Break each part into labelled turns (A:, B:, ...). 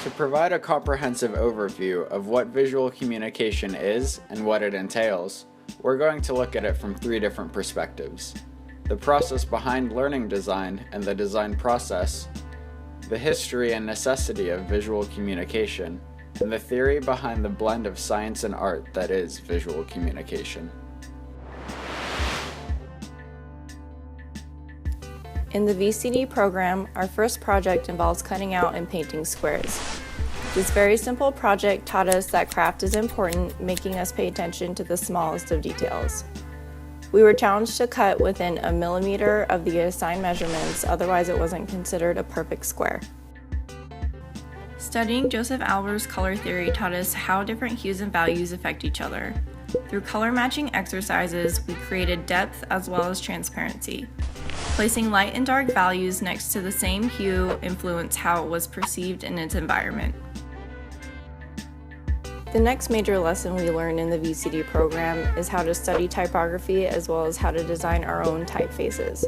A: To provide a comprehensive overview of what visual communication is and what it entails, we're going to look at it from 3 different perspectives: the process behind learning design and the design process, the history and necessity of visual communication, and the theory behind the blend of science and art that is visual communication.
B: In the VCD program, our first project involves cutting out and painting squares. This very simple project taught us that craft is important, making us pay attention to the smallest of details. We were challenged to cut within a millimeter of the assigned measurements, otherwise it wasn't considered a perfect square. Studying Joseph Albers' color theory taught us how different hues and values affect each other. Through color matching exercises, we created depth as well as transparency. Placing light and dark values next to the same hue influenced how it was perceived in its environment. The next major lesson we learned in the VCD program is how to study typography as well as how to design our own typefaces.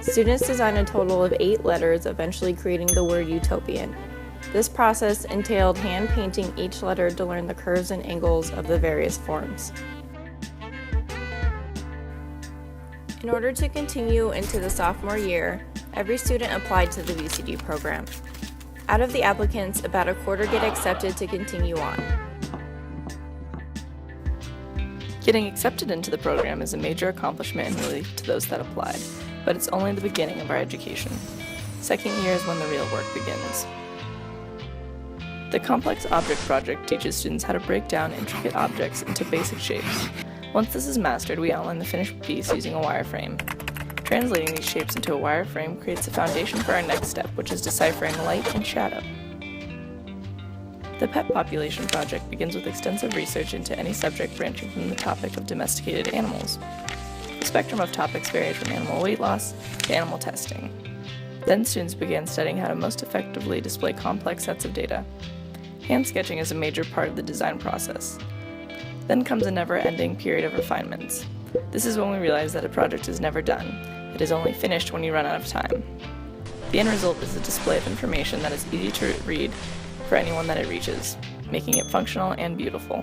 B: Students designed a total of 8 letters, eventually creating the word utopian. This process entailed hand painting each letter to learn the curves and angles of the various forms. In order to continue into the sophomore year, every student applied to the VCD program. Out of the applicants, about a quarter get accepted to continue on.
C: Getting accepted into the program is a major accomplishment and relief to those that applied, but it's only the beginning of our education. Second year is when the real work begins. The Complex Object Project teaches students how to break down intricate objects into basic shapes. Once this is mastered, we outline the finished piece using a wireframe. Translating these shapes into a wireframe creates a foundation for our next step, which is deciphering light and shadow. The Pet Population Project begins with extensive research into any subject branching from the topic of domesticated animals. The spectrum of topics varied from animal weight loss to animal testing. Then students began studying how to most effectively display complex sets of data. Hand sketching is a major part of the design process. Then comes a never-ending period of refinements. This is when we realize that a project is never done. It is only finished when you run out of time. The end result is a display of information that is easy to read for anyone that it reaches, making it functional and beautiful.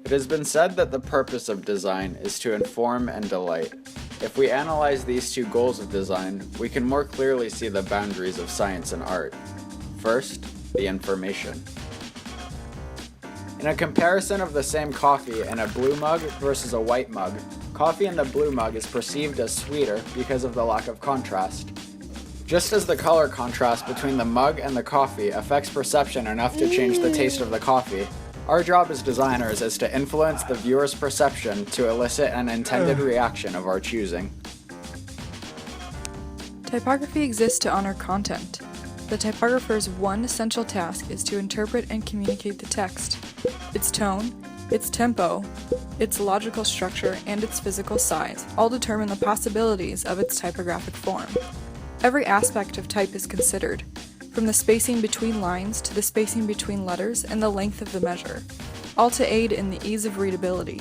A: It has been said that the purpose of design is to inform and delight. If we analyze these 2 goals of design, we can more clearly see the boundaries of science and art. First, the information. In a comparison of the same coffee in a blue mug versus a white mug, coffee in the blue mug is perceived as sweeter because of the lack of contrast. Just as the color contrast between the mug and the coffee affects perception enough to change the taste of the coffee, Our job as designers is to influence the viewer's perception to elicit an intended reaction of our choosing.
D: Typography exists to honor content. The typographer's one essential task is to interpret and communicate the text. Its tone, its tempo, its logical structure, and its physical size all determine the possibilities of its typographic form. Every aspect of type is considered, from the spacing between lines to the spacing between letters and the length of the measure, all to aid in the ease of readability.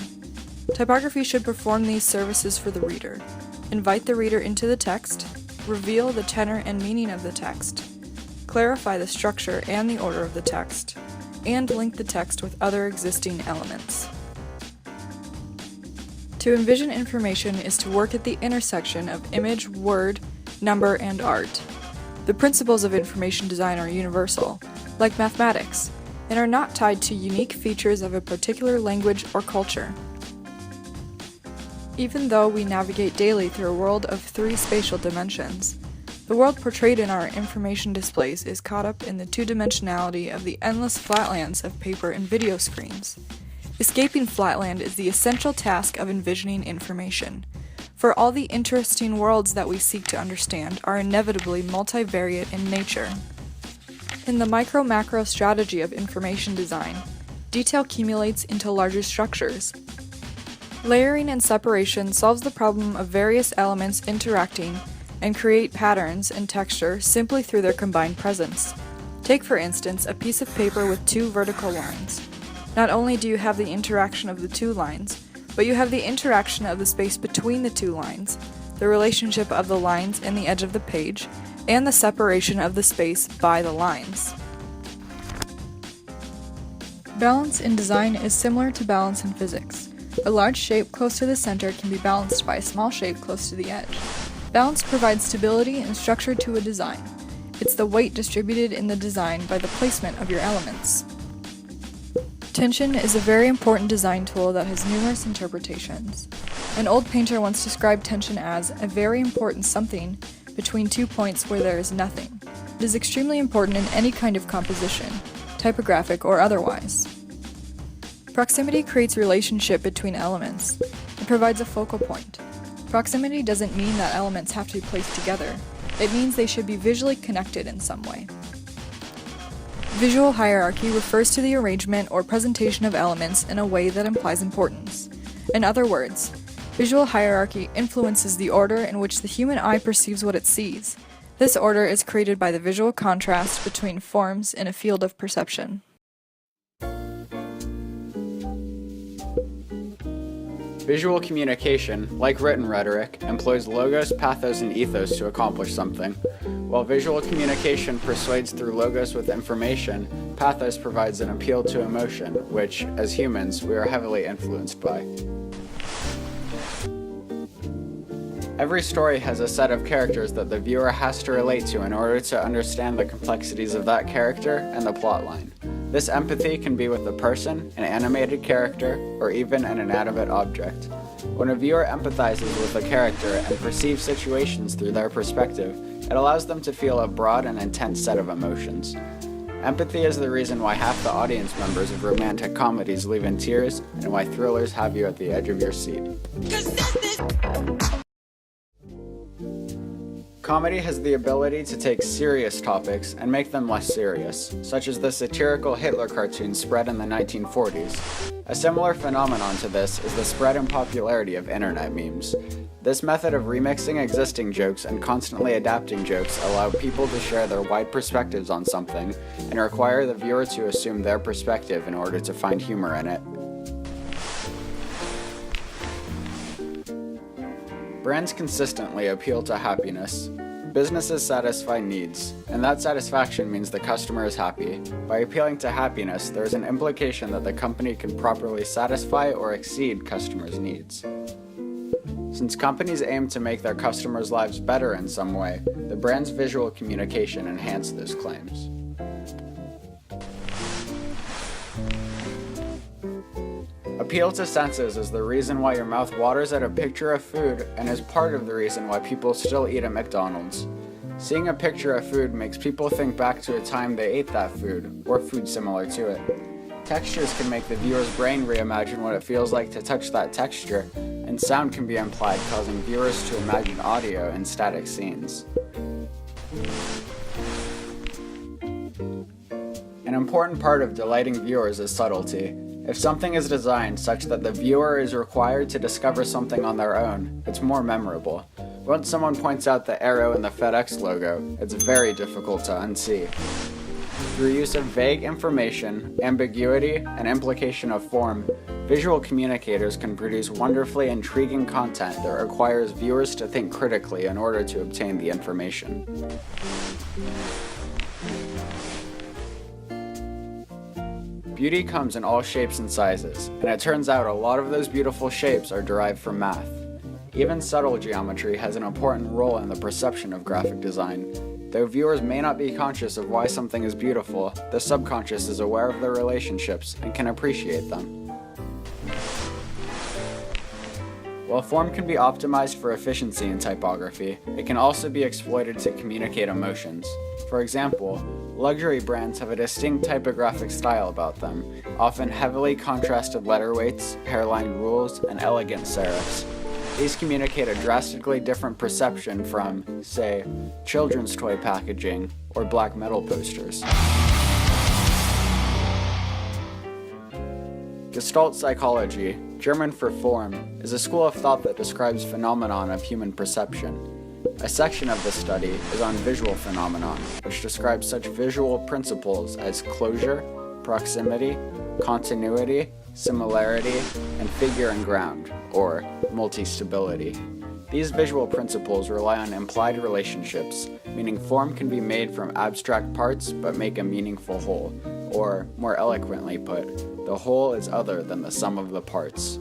D: Typography should perform these services for the reader: invite the reader into the text, reveal the tenor and meaning of the text, clarify the structure and the order of the text, and link the text with other existing elements. To envision information is to work at the intersection of image, word, number, and art. The principles of information design are universal, like mathematics, and are not tied to unique features of a particular language or culture. Even though we navigate daily through a world of 3 spatial dimensions, the world portrayed in our information displays is caught up in the two-dimensionality of the endless flatlands of paper and video screens. Escaping flatland is the essential task of envisioning information, for all the interesting worlds that we seek to understand are inevitably multivariate in nature. In the micro-macro strategy of information design, detail accumulates into larger structures. Layering and separation solves the problem of various elements interacting and create patterns and texture simply through their combined presence. Take, for instance, a piece of paper with 2 vertical lines. Not only do you have the interaction of the 2 lines, but you have the interaction of the space between the 2 lines, the relationship of the lines and the edge of the page, and the separation of the space by the lines. Balance in design is similar to balance in physics. A large shape close to the center can be balanced by a small shape close to the edge. Balance provides stability and structure to a design. It's the weight distributed in the design by the placement of your elements. Tension is a very important design tool that has numerous interpretations. An old painter once described tension as a very important something between 2 points where there is nothing. It is extremely important in any kind of composition, typographic or otherwise. Proximity creates relationship between elements. It provides a focal point. Proximity doesn't mean that elements have to be placed together. It means they should be visually connected in some way. Visual hierarchy refers to the arrangement or presentation of elements in a way that implies importance. In other words, visual hierarchy influences the order in which the human eye perceives what it sees. This order is created by the visual contrast between forms in a field of perception.
A: Visual communication, like written rhetoric, employs logos, pathos, and ethos to accomplish something. While visual communication persuades through logos with information, pathos provides an appeal to emotion, which, as humans, we are heavily influenced by. Every story has a set of characters that the viewer has to relate to in order to understand the complexities of that character and the plotline. This empathy can be with a person, an animated character, or even an inanimate object. When a viewer empathizes with a character and perceives situations through their perspective, it allows them to feel a broad and intense set of emotions. Empathy is the reason why half the audience members of romantic comedies leave in tears, and why thrillers have you at the edge of your seat. Comedy has the ability to take serious topics and make them less serious, such as the satirical Hitler cartoon spread in the 1940s. A similar phenomenon to this is the spread in popularity of internet memes. This method of remixing existing jokes and constantly adapting jokes allow people to share their wide perspectives on something and require the viewer to assume their perspective in order to find humor in it. Brands consistently appeal to happiness. Businesses satisfy needs, and that satisfaction means the customer is happy. By appealing to happiness, there is an implication that the company can properly satisfy or exceed customers' needs. Since companies aim to make their customers' lives better in some way, the brand's visual communication enhances those claims. Appeal to senses is the reason why your mouth waters at a picture of food and is part of the reason why people still eat at McDonald's. Seeing a picture of food makes people think back to a time they ate that food, or food similar to it. Textures can make the viewer's brain reimagine what it feels like to touch that texture, and sound can be implied, causing viewers to imagine audio in static scenes. An important part of delighting viewers is subtlety. If something is designed such that the viewer is required to discover something on their own, it's more memorable. Once someone points out the arrow in the FedEx logo, it's very difficult to unsee. Through use of vague information, ambiguity, and implication of form, visual communicators can produce wonderfully intriguing content that requires viewers to think critically in order to obtain the information. Beauty comes in all shapes and sizes, and it turns out a lot of those beautiful shapes are derived from math. Even subtle geometry has an important role in the perception of graphic design. Though viewers may not be conscious of why something is beautiful, the subconscious is aware of their relationships and can appreciate them. While form can be optimized for efficiency in typography, it can also be exploited to communicate emotions. For example, luxury brands have a distinct typographic style about them, often heavily contrasted letter weights, hairline rules, and elegant serifs. These communicate a drastically different perception from, say, children's toy packaging or black metal posters. Gestalt psychology, German for form, is a school of thought that describes phenomenon of human perception. A section of this study is on visual phenomenon, which describes such visual principles as closure, proximity, continuity, similarity, and figure and ground, or multi-stability. These visual principles rely on implied relationships, meaning form can be made from abstract parts but make a meaningful whole, or, more eloquently put, the whole is other than the sum of the parts.